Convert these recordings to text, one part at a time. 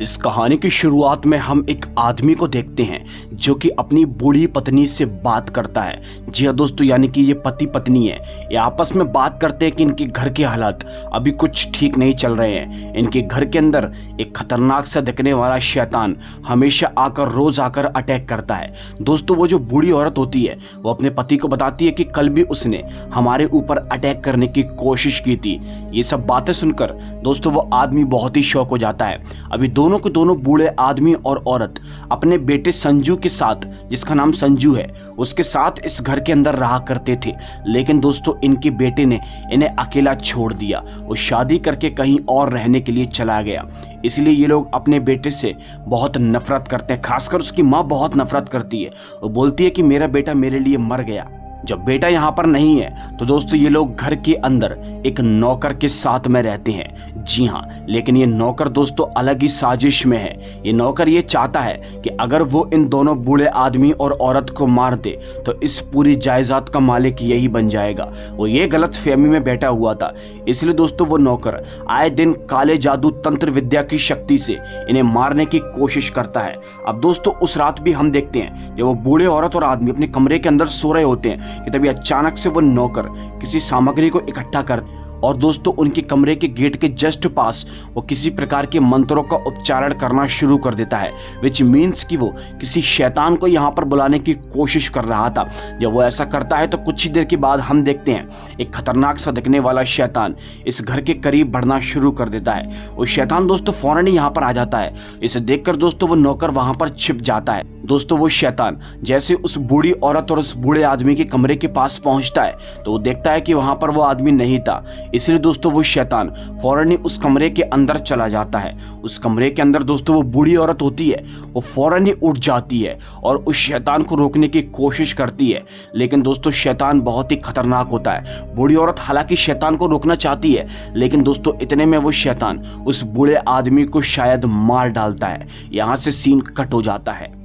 इस कहानी की शुरुआत में हम एक आदमी को देखते हैं जो कि अपनी बूढ़ी पत्नी से बात करता है। जी हाँ दोस्तों, यानी कि ये पति पत्नी है। ये आपस में बात करते हैं कि इनके घर के हालात अभी कुछ ठीक नहीं चल रहे हैं। इनके घर के अंदर एक खतरनाक सा दिखने वाला शैतान हमेशा आकर रोज आकर अटैक करता है। दोस्तों, वो जो बूढ़ी औरत होती है वो अपने पति को बताती है कि कल भी उसने हमारे ऊपर अटैक करने की कोशिश की थी। ये सब बातें सुनकर दोस्तों वो आदमी बहुत ही शॉक हो जाता है। अभी दोनों के दोनों बूढ़े आदमी और औरत अपने बेटे संजू के साथ, जिसका नाम संजू है, उसके साथ इस घर के अंदर रहा करते थे। लेकिन दोस्तों इनके बेटे ने इन्हें अकेला छोड़ दिया। वो शादी करके कहीं और रहने के लिए चला गया। इसलिए ये लोग अपने बेटे से बहुत नफरत करते हैं। खासकर उसकी माँ बहुत नफरत करती है। वो बोलती है कि मेरा बेटा मेरे लिए मर गया। जब बेटा यहाँ पर नहीं है तो दोस्तों ये लोग घर के अंदर एक नौकर के साथ में रहते हैं। जी हाँ, लेकिन ये नौकर दोस्तों अलग ही साजिश में है। ये नौकर ये चाहता है कि अगर वो इन दोनों बूढ़े आदमी और औरत को मार दे तो इस पूरी जायदाद का मालिक यही बन जाएगा। वो ये गलत फहमी में बैठा हुआ था। इसलिए दोस्तों वो नौकर आए दिन काले जादू तंत्र विद्या की शक्ति से इन्हें मारने की कोशिश करता है। अब दोस्तों उस रात भी हम देखते हैं जब वो बूढ़े औरत और आदमी अपने कमरे के अंदर सो रहे होते हैं कि तभी अचानक से वो नौकर किसी सामग्री को इकट्ठा कर और दोस्तों उनके कमरे के गेट के जस्ट पास वो किसी प्रकार के मंत्रों का उच्चारण करना शुरू कर देता है। विच मीन्स कि वो किसी शैतान को यहाँ पर बुलाने की कोशिश कर रहा था। जब वो ऐसा करता है तो कुछ ही देर के बाद हम देखते हैं एक खतरनाक सा दिखने वाला शैतान इस घर के करीब बढ़ना शुरू कर देता है। वो शैतान दोस्तों फौरन ही यहाँ पर आ जाता है। इसे देखकर दोस्तों वो नौकर वहां पर छिप जाता है। दोस्तों वो शैतान जैसे उस बूढ़ी औरत और उस बूढ़े आदमी के कमरे के पास पहुंचता है तो वो देखता है कि वहां पर वो आदमी नहीं था। इसलिए दोस्तों वो शैतान फौरन ही उस कमरे के अंदर चला जाता है। उस कमरे के अंदर दोस्तों वो बूढ़ी औरत होती है, वो फौरन ही उठ जाती है और उस शैतान को रोकने की कोशिश करती है। लेकिन दोस्तों शैतान बहुत ही खतरनाक होता है। बूढ़ी औरत हालांकि शैतान को रोकना चाहती है, लेकिन दोस्तों इतने में वो शैतान उस बूढ़े आदमी को शायद मार डालता है। यहाँ से सीन कट हो जाता है।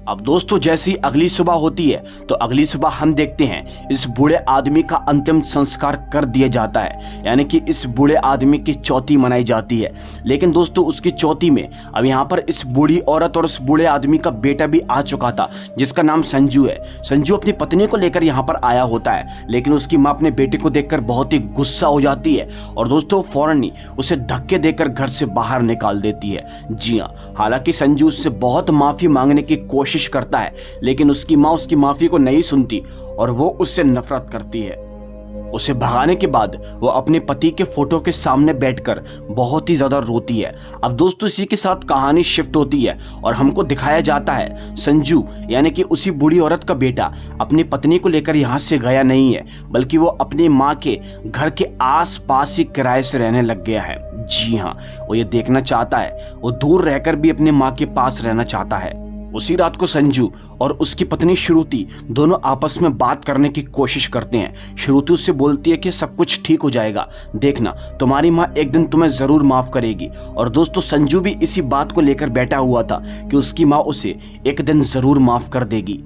अब दोस्तों जैसी अगली सुबह होती है तो अगली सुबह हम देखते हैं इस बूढ़े आदमी का अंतिम संस्कार कर दिया जाता है, यानी कि इस बूढ़े आदमी की चौथी मनाई जाती है। लेकिन दोस्तों उसकी चौथी में अब यहाँ पर इस बूढ़ी औरत और उस बूढ़े आदमी का बेटा भी आ चुका था, जिसका नाम संजू है। संजू अपनी पत्नी को लेकर यहाँ पर आया होता है, लेकिन उसकी माँ अपने बेटे को देखकर बहुत ही गुस्सा हो जाती है और दोस्तों फौरन ही उसे धक्के देकर घर से बाहर निकाल देती है। जी हाँ, हालांकि संजू उससे बहुत माफी मांगने की कोशिश करता है, लेकिन उसकी मां उसकी माफी को नहीं सुनती और वो उससे नफरत करती है। उसे भगाने के बाद वो अपने पति के फोटो के सामने बैठकर बहुत ही ज्यादा रोती है। अब दोस्तों इसी के साथ कहानी शिफ्ट होती है और हमको दिखाया जाता है संजू यानी कि उसी बूढ़ी औरत का बेटा अपनी पत्नी को लेकर यहाँ से गया नहीं है, बल्कि वो अपनी माँ के घर के आस-पास ही किराए से रहने लग गया है। जी हाँ, वो ये देखना चाहता है, वो दूर रहकर भी अपनी माँ के पास रहना चाहता है। उसी रात को संजू और उसकी पत्नी श्रुति दोनों आपस में बात करने की कोशिश करते हैं। श्रुति उससे बोलती है कि सब कुछ ठीक हो जाएगा, देखना तुम्हारी माँ एक दिन तुम्हें जरूर माफ करेगी। और दोस्तों संजू भी इसी बात को लेकर बैठा हुआ था कि उसकी माँ उसे एक दिन जरूर माफ कर देगी।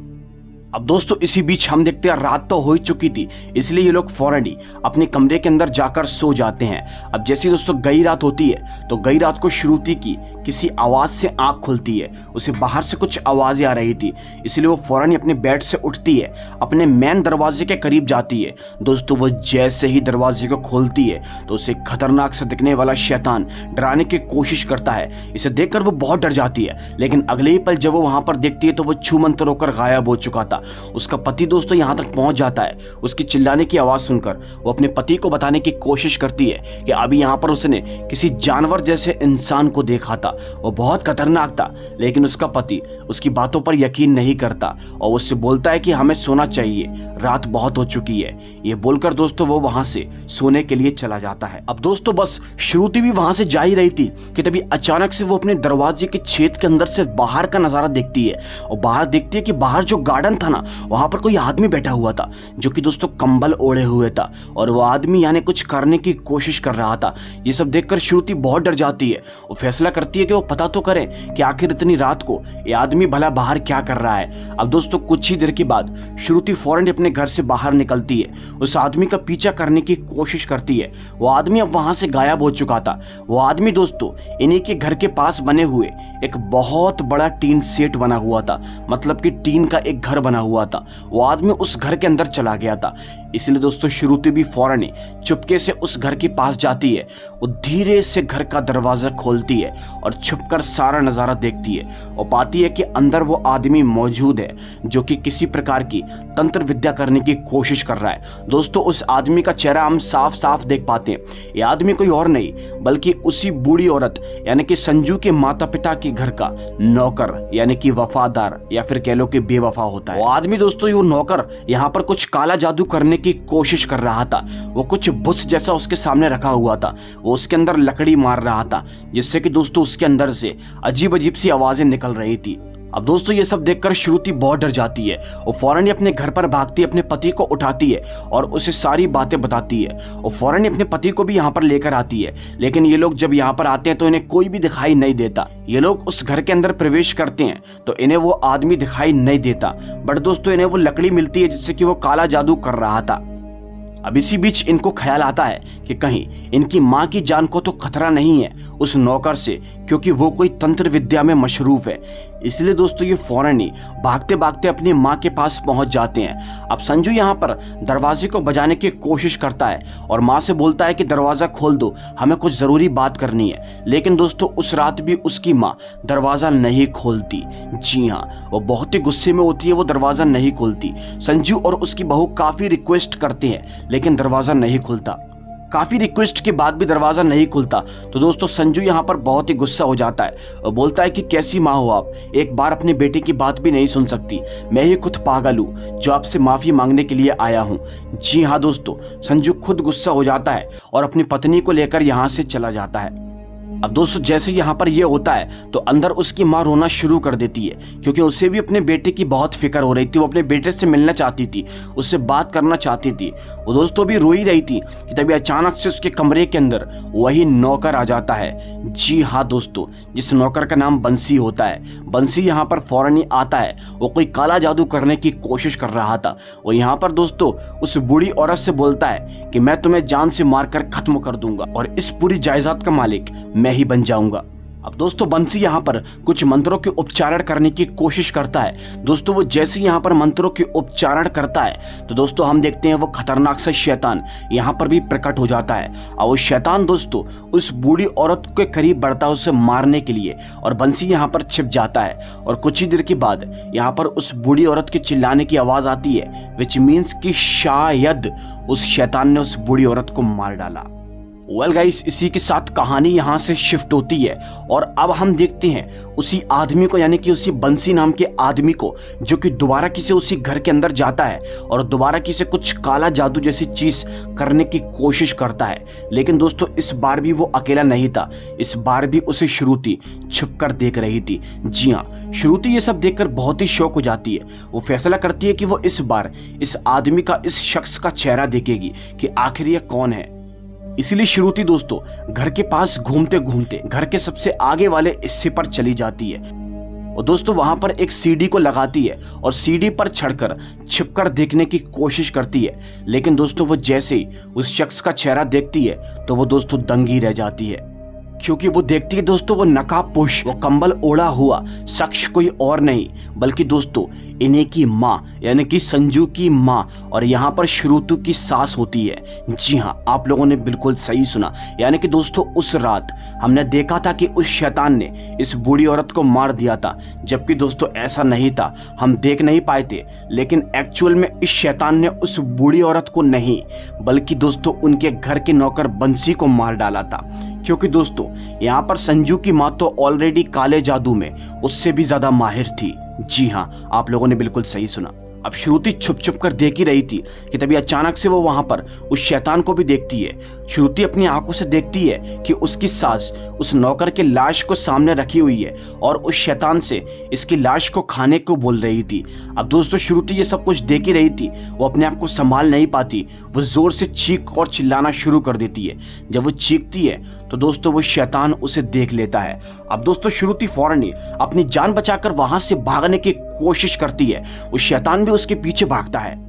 अब दोस्तों इसी बीच हम देखते हैं रात तो हो ही चुकी थी, इसलिए ये लोग फौरन ही अपने कमरे के अंदर जाकर सो जाते हैं। अब जैसे दोस्तों गई रात होती है तो गई रात को श्रुति की किसी आवाज से आंख खुलती है। उसे बाहर से कुछ आवाजें आ रही थी, इसलिए वो फौरन ही अपने बेड से उठती है, अपने मेन दरवाजे के करीब जाती है। दोस्तों वो जैसे ही दरवाजे को खोलती है तो उसे खतरनाक सा दिखने वाला शैतान डराने की कोशिश करता है। इसे देखकर वो बहुत डर जाती है, लेकिन अगले ही पल जब वो वहां पर देखती है तो वो छूमंतर होकर गायब हो चुका था। उसका पति दोस्तों यहां तक पहुंच जाता है। उसकी चिल्लाने की आवाज सुनकर वो अपने पति को बताने की कोशिश करती है कि अभी यहां पर उसने किसी जानवर जैसे इंसान को देखा था, वो बहुत खतरनाक था। लेकिन उसका पति उसकी बातों पर यकीन नहीं करता और उससे बोलता है कि हमें सोना चाहिए, रात बहुत हो चुकी है। ये बोलकर दोस्तों वो वहां से सोने के लिए चला जाता है। अब दोस्तों बस श्रुति भी वहां से जा ही रही थी कि तभी अचानक से वो अपने दरवाजे के छेद के अंदर से बाहर का नजारा देखती है और बाहर देखती है कि बाहर जो गार्डन था ना वहां पर कोई आदमी बैठा हुआ था जो कि दोस्तों कंबल ओढ़े हुए था और वो आदमी यानी कुछ करने की कोशिश कर रहा था। ये सब देखकर श्रुति बहुत डर जाती है। वो फैसला करती है कि वो पता तो करे कि आखिर इतनी रात को ये आदमी भला बाहर क्या कर रहा है। अब दोस्तों कुछ ही देर के बाद श्रुति फौरन अपने घर से बाहर निकलती है, उस आदमी का पीछा करने की कोशिश करती है। वो आदमी अब वहां से गायब हो चुका था। वो आदमी दोस्तों इन्हीं के घर के पास बने हुए एक बहुत बड़ा टीन सेट बना हुआ था, मतलब कि टीन का एक घर बना हुआ था। वो आदमी उस घर के अंदर चला गया था। इसलिए दोस्तों श्रुति भी फौरन चुपके से उस घर के पास जाती है। वो धीरे से घर का दरवाजा खोलती है और छुपकर सारा नज़ारा देखती है और पाती है कि अंदर वो आदमी मौजूद है जो कि किसी प्रकार की तंत्र विद्या करने की कोशिश कर रहा है। दोस्तों उस आदमी का चेहरा हम साफ साफ देख पाते हैं। ये आदमी कोई और नहीं बल्कि उसी बूढ़ी औरत यानी कि संजू के माता पिता के घर का नौकर यानी कि वफादार या फिर कह लो कि बेवफा होता है। वो आदमी दोस्तों वो नौकर यहाँ पर कुछ काला जादू करने की कोशिश कर रहा था। वो कुछ बुश जैसा उसके सामने रखा हुआ था, वो उसके अंदर लकड़ी मार रहा था जिससे कि दोस्तों उसके अंदर से अजीब अजीब सी आवाजें निकल रही थी। अब दोस्तों ये सब देखकर श्रुति बहुत डर जाती है। वो फौरन अपने घर पर भागती है, अपने पति को उठाती है और उसे सारी बातें बताती है। वो फौरन अपने पति को भी यहाँ पर लेकर आती है, लेकिन ये लोग जब यहाँ पर आते हैं तो इन्हें कोई भी दिखाई नहीं देता। ये लोग उस घर के अंदर प्रवेश करते हैं तो इन्हें वो आदमी दिखाई नहीं देता, बट दोस्तों इन्हें वो लकड़ी मिलती है जिससे कि वो काला जादू कर रहा था। अब इसी बीच इनको ख्याल आता है कि कहीं इनकी माँ की जान को तो खतरा नहीं है उस नौकर से, क्योंकि वो कोई तंत्र विद्या में मशरूफ है। इसलिए दोस्तों ये फौरन ही भागते भागते अपनी माँ के पास पहुंच जाते हैं। अब संजू यहाँ पर दरवाजे को बजाने की कोशिश करता है और माँ से बोलता है कि दरवाज़ा खोल दो, हमें कुछ ज़रूरी बात करनी है। लेकिन दोस्तों उस रात भी उसकी माँ दरवाज़ा नहीं खोलती। जी हाँ, वो बहुत ही गुस्से में होती है, वो दरवाज़ा नहीं खोलती। संजू और उसकी बहू काफ़ी रिक्वेस्ट करते हैं लेकिन दरवाज़ा नहीं खुलता। काफ़ी रिक्वेस्ट के बाद भी दरवाज़ा नहीं खुलता तो दोस्तों संजू यहाँ पर बहुत ही गुस्सा हो जाता है और बोलता है कि कैसी माँ हो आप, एक बार अपने बेटे की बात भी नहीं सुन सकती। मैं ही खुद पागल हूँ जो आपसे माफ़ी मांगने के लिए आया हूँ। जी हाँ दोस्तों, संजू खुद गुस्सा हो जाता है और अपनी पत्नी को लेकर यहाँ से चला जाता है। अब दोस्तों जैसे यहाँ पर ये होता है तो अंदर उसकी माँ रोना शुरू कर देती है, क्योंकि उसे भी अपने बेटे की बहुत फिक्र हो रही थी। वो अपने बेटे से मिलना चाहती थी, उससे बात करना चाहती थी। वो दोस्तों भी रो ही रही थी कि तभी अचानक से उसके कमरे के अंदर वही नौकर आ जाता है। जी हाँ दोस्तों, जिस नौकर का नाम बंसी होता है। बंसी यहाँ पर फौरन ही आता है। वो कोई काला जादू करने की कोशिश कर रहा था। वो यहाँ पर दोस्तों उस बूढ़ी औरत से बोलता है कि मैं तुम्हें जान से मारकर खत्म कर दूंगा और इस पूरी जायदाद का मालिक मैं ही बन जाऊंगा। अब दोस्तों बंसी यहाँ पर कुछ मंत्रों के उच्चारण करने की कोशिश करता है। दोस्तों वो जैसे यहाँ पर मंत्रों के उच्चारण करता है तो दोस्तों हम देखते हैं वो खतरनाक सा शैतान यहाँ पर भी प्रकट हो जाता है। और वो शैतान दोस्तों उस बूढ़ी औरत के करीब बढ़ता है उसे मारने के लिए, और बंसी यहाँ पर छिप जाता है। और कुछ ही देर के बाद यहाँ पर उस बूढ़ी औरत के चिल्लाने की आवाज़ आती है, विच मीन्स कि शायद उस शैतान ने उस बूढ़ी औरत को मार डाला। वेल गाइस, इसी के साथ कहानी यहाँ से शिफ्ट होती है और अब हम देखते हैं उसी आदमी को, यानी कि उसी बंसी नाम के आदमी को, जो कि दोबारा किसी उसी घर के अंदर जाता है और दोबारा किसी कुछ काला जादू जैसी चीज करने की कोशिश करता है। लेकिन दोस्तों इस बार भी वो अकेला नहीं था, इस बार भी उसे श्रुति छुपकर देख रही थी। जी हाँ, श्रुति ये सब देखकर बहुत ही शौक हो जाती है। वो फैसला करती है कि वो इस बार इस आदमी का, इस शख्स का चेहरा देखेगी कि आखिर ये कौन है। इसलिए श्रुति दोस्तों घर के पास घूमते घूमते घर के सबसे आगे वाले हिस्से पर चली जाती है और दोस्तों वहां पर एक सीढ़ी को लगाती है और सीढ़ी पर चढ़कर छिपकर देखने की कोशिश करती है। लेकिन दोस्तों वो जैसे ही उस शख्स का चेहरा देखती है तो वो दोस्तों दंगी रह जाती है, क्योंकि वो देखती है दोस्तों वो नकाबपोश, वो कंबल ओढ़ा हुआ शख्स कोई और नहीं बल्कि दोस्तों इन्हीं की माँ, यानी कि संजू की माँ, और यहाँ पर श्रुति की सास होती है। जी हाँ, आप लोगों ने बिल्कुल सही सुना। यानी कि दोस्तों उस रात हमने देखा था कि उस शैतान ने इस बूढ़ी औरत को मार दिया था, जबकि दोस्तों ऐसा नहीं था, हम देख नहीं पाए थे। लेकिन एक्चुअल में इस शैतान ने उस बूढ़ी औरत को नहीं बल्कि दोस्तों उनके घर के नौकर बंसी को मार डाला था, क्योंकि दोस्तों यहाँ पर संजू की माँ तो ऑलरेडी काले जादू में उससे भी ज्यादा माहिर थी। जी हाँ, आप लोगों ने बिल्कुल सही सुना। अब श्रुति छुप छुप कर देख ही रही थी कि तभी अचानक से वो वहां पर उस शैतान को भी देखती है। श्रुति अपनी आंखों से देखती है कि उसकी सास उस नौकर के लाश को सामने रखी हुई है और उस शैतान से इसकी लाश को खाने को बोल रही थी। अब दोस्तों श्रुति ये सब कुछ देख ही रही थी, वो अपने आप को संभाल नहीं पाती, वो जोर से चीख और चिल्लाना शुरू कर देती है। जब वो चीखती है तो दोस्तों वो शैतान उसे देख लेता है। अब दोस्तों श्रुति फौरन ही अपनी जान बचाकर वहां से भागने की कोशिश करती है, उस शैतान भी उसके पीछे भागता है।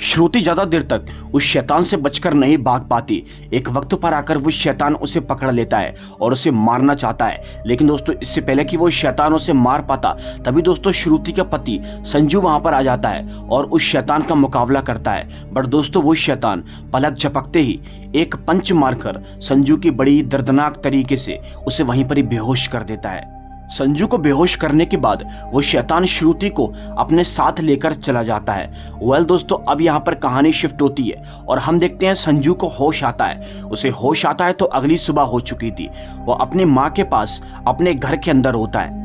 श्रुति ज्यादा देर तक उस शैतान से बचकर नहीं भाग पाती। एक वक्त पर आकर वो शैतान उसे पकड़ लेता है और उसे मारना चाहता है, लेकिन दोस्तों इससे पहले कि वो शैतान उसे मार पाता तभी दोस्तों श्रुति का पति संजू वहां पर आ जाता है और उस शैतान का मुकाबला करता है। बट दोस्तों वो शैतान पलक झपकते ही एक पंच मारकर संजू की बड़ी दर्दनाक तरीके से उसे वहीं पर ही बेहोश कर देता है। संजू को बेहोश करने के बाद वो शैतान श्रुति को अपने साथ लेकर चला जाता है। वेल दोस्तों अब यहाँ पर कहानी शिफ्ट होती है और हम देखते हैं संजू को होश आता है। उसे होश आता है तो अगली सुबह हो चुकी थी। वो अपनी माँ के पास अपने घर के अंदर होता है।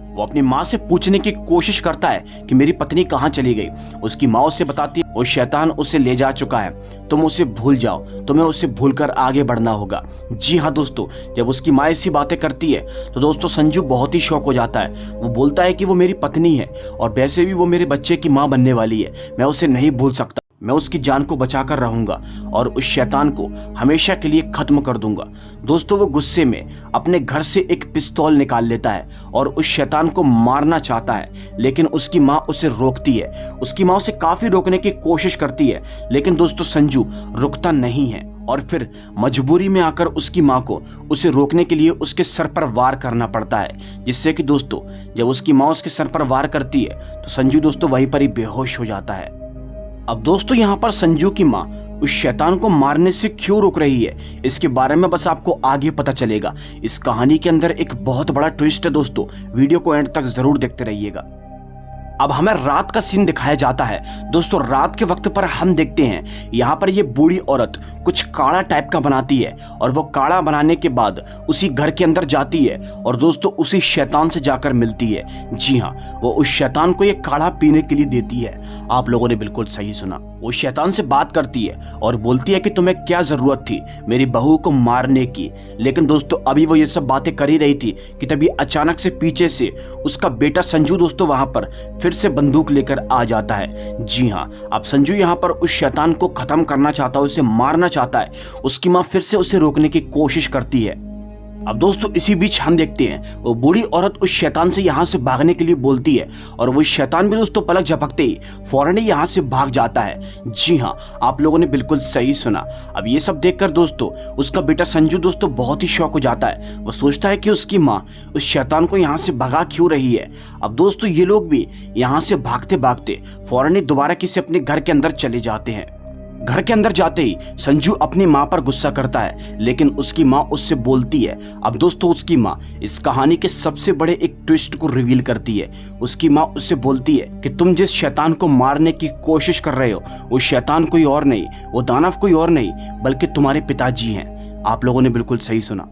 वो अपनी माँ से पूछने की कोशिश करता है कि मेरी पत्नी कहाँ चली गई। उसकी माँ उसे बताती है वो शैतान उसे ले जा चुका है, तुम उसे भूल जाओ, तुम्हें उसे भूलकर आगे बढ़ना होगा। जी हाँ दोस्तों, जब उसकी माँ ऐसी बातें करती है तो दोस्तों संजू बहुत ही शॉक हो जाता है। वो बोलता है कि वो मेरी पत्नी है और वैसे भी वो मेरे बच्चे की माँ बनने वाली है, मैं उसे नहीं भूल सकता, मैं उसकी जान को बचाकर रहूंगा और उस शैतान को हमेशा के लिए खत्म कर दूंगा। दोस्तों वो गुस्से में अपने घर से एक पिस्तौल निकाल लेता है और उस शैतान को मारना चाहता है, लेकिन उसकी माँ उसे रोकती है। उसकी माँ उसे काफी रोकने की कोशिश करती है, लेकिन दोस्तों संजू रुकता नहीं है और फिर मजबूरी में आकर उसकी माँ को उसे रोकने के लिए उसके सर पर वार करना पड़ता है, जिससे कि दोस्तों जब उसकी माँ उसके सर पर वार करती है तो संजू दोस्तों वहीं पर ही बेहोश हो जाता है। अब दोस्तों यहाँ पर संजू की माँ उस शैतान को मारने से क्यों रुक रही है, इसके बारे में बस आपको आगे पता चलेगा। इस कहानी के अंदर एक बहुत बड़ा ट्विस्ट है दोस्तों, वीडियो को एंड तक जरूर देखते रहिएगा। अब हमें रात का सीन दिखाया जाता है। दोस्तों रात के वक्त पर हम देखते हैं यहाँ पर ये बूढ़ी औरत कुछ काढ़ा टाइप का बनाती है और वो काढ़ा बनाने के बाद उसी घर के अंदर जाती है और दोस्तों उसी शैतान से जाकर मिलती है। जी हाँ, वो उस शैतान को ये काढ़ा पीने के लिए देती है। आप लोगों ने बिल्कुल सही सुना। वो शैतान से बात करती है और बोलती है कि तुम्हें क्या जरूरत थी मेरी बहू को मारने की। लेकिन दोस्तों अभी वो ये सब बातें कर ही रही थी कि तभी अचानक से पीछे से उसका बेटा संजू दोस्तों वहां पर फिर से बंदूक लेकर आ जाता है। जी हाँ, अब संजू यहाँ पर उस शैतान को खत्म करना चाहता है, उसे मारना चाहता है। उसकी माँ फिर से उसे रोकने की कोशिश करती है। अब दोस्तों इसी बीच हम देखते हैं वो बूढ़ी औरत उस शैतान से यहाँ से भागने के लिए बोलती है और वो शैतान भी दोस्तों पलक झपकते ही फौरन ही यहाँ से भाग जाता है। जी हाँ, आप लोगों ने बिल्कुल सही सुना। अब ये सब देखकर दोस्तों उसका बेटा संजू दोस्तों बहुत ही शौक हो जाता है। वो सोचता है कि उसकी माँ उस शैतान को यहाँ से भगा क्यों रही है। अब दोस्तों ये लोग भी यहाँ से भागते भागते फौरन ही दोबारा किसी अपने घर के अंदर चले जाते हैं। घर के अंदर जाते ही संजू अपनी माँ पर गुस्सा करता है, लेकिन उसकी माँ उससे बोलती है। अब दोस्तों उसकी माँ इस कहानी के सबसे बड़े एक ट्विस्ट को रिवील करती है। उसकी माँ उससे बोलती है कि तुम जिस शैतान को मारने की कोशिश कर रहे हो वो शैतान कोई और नहीं, वो दानव कोई और नहीं बल्कि तुम्हारे पिताजी हैं। आप लोगों ने बिल्कुल सही सुना।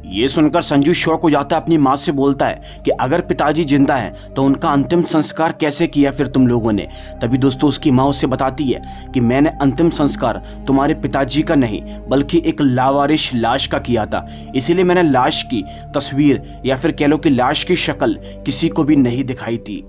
ये सुनकर संजू शौक हो जाता है, अपनी माँ से बोलता है कि अगर पिताजी जिंदा हैं तो उनका अंतिम संस्कार कैसे किया फिर तुम लोगों ने। तभी दोस्तों उसकी माँ उससे बताती है कि मैंने अंतिम संस्कार तुम्हारे पिताजी का नहीं बल्कि एक लावारिश लाश का किया था, इसीलिए मैंने लाश की तस्वीर या फिर कह लो कि लाश की शक्ल किसी को भी नहीं दिखाई थी।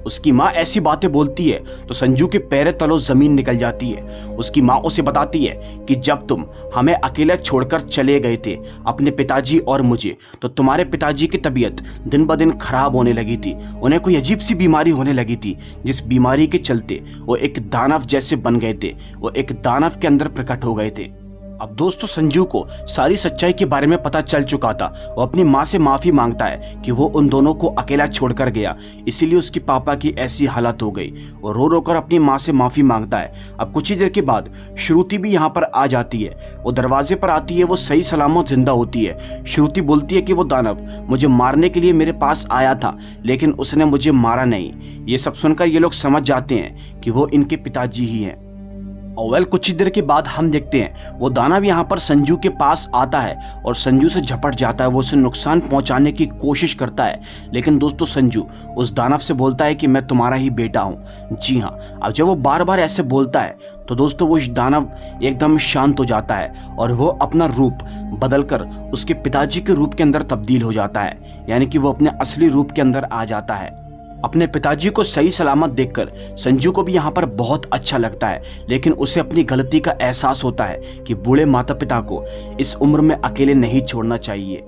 उसकी माँ ऐसी बातें बोलती है तो संजू के पैर तलों जमीन निकल जाती है। उसकी माँ उसे बताती है कि जब तुम हमें अकेला छोड़कर चले गए थे अपने पिताजी और मुझे, तो तुम्हारे पिताजी की तबीयत दिन ब दिन खराब होने लगी थी। उन्हें कोई अजीब सी बीमारी होने लगी थी, जिस बीमारी के चलते वो एक दानव जैसे बन गए थे, वो एक दानव के अंदर प्रकट हो गए थे। अब दोस्तों संजू को सारी सच्चाई के बारे में पता चल चुका था। वो अपनी माँ से माफी मांगता है कि वो उन दोनों को अकेला छोड़कर गया, इसीलिए उसके पापा की ऐसी हालत हो गई। वो रो रो कर अपनी माँ से माफी मांगता है। अब कुछ ही देर के बाद श्रुति भी यहाँ पर आ जाती है। वो दरवाजे पर आती है, वो सही सलामत जिंदा होती है। श्रुति बोलती है कि वो दानव मुझे मारने के लिए मेरे पास आया था, लेकिन उसने मुझे मारा नहीं। ये सब सुनकर ये लोग समझ जाते हैं कि वो इनके पिताजी ही हैं। और वेल कुछ ही देर के बाद हम देखते हैं वो दानव यहाँ पर संजू के पास आता है और संजू से झपट जाता है। वो उसे नुकसान पहुंचाने की कोशिश करता है, लेकिन दोस्तों संजू उस दानव से बोलता है कि मैं तुम्हारा ही बेटा हूँ। जी हाँ, अब जब वो बार बार ऐसे बोलता है तो दोस्तों वो दानव एकदम शांत हो जाता है और वो अपना रूप बदलकर उसके पिताजी के रूप के अंदर तब्दील हो जाता है, यानी कि वो अपने असली रूप के अंदर आ जाता है। अपने पिताजी को सही सलामत देखकर संजू को भी यहाँ पर बहुत अच्छा लगता है, लेकिन उसे अपनी गलती का एहसास होता है कि बूढ़े माता पिता को इस उम्र में अकेले नहीं छोड़ना चाहिए।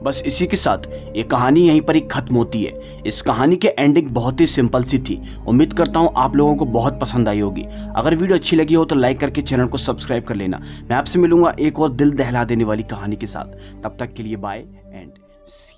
बस इसी के साथ ये कहानी यहीं पर ही खत्म होती है। इस कहानी की एंडिंग बहुत ही सिंपल सी थी। उम्मीद करता हूँ आप लोगों को बहुत पसंद आई होगी। अगर वीडियो अच्छी लगी हो तो लाइक करके चैनल को सब्सक्राइब कर लेना। मैं आपसे मिलूंगा एक और दिल दहला देने वाली कहानी के साथ। तब तक के लिए बाय एंड सी।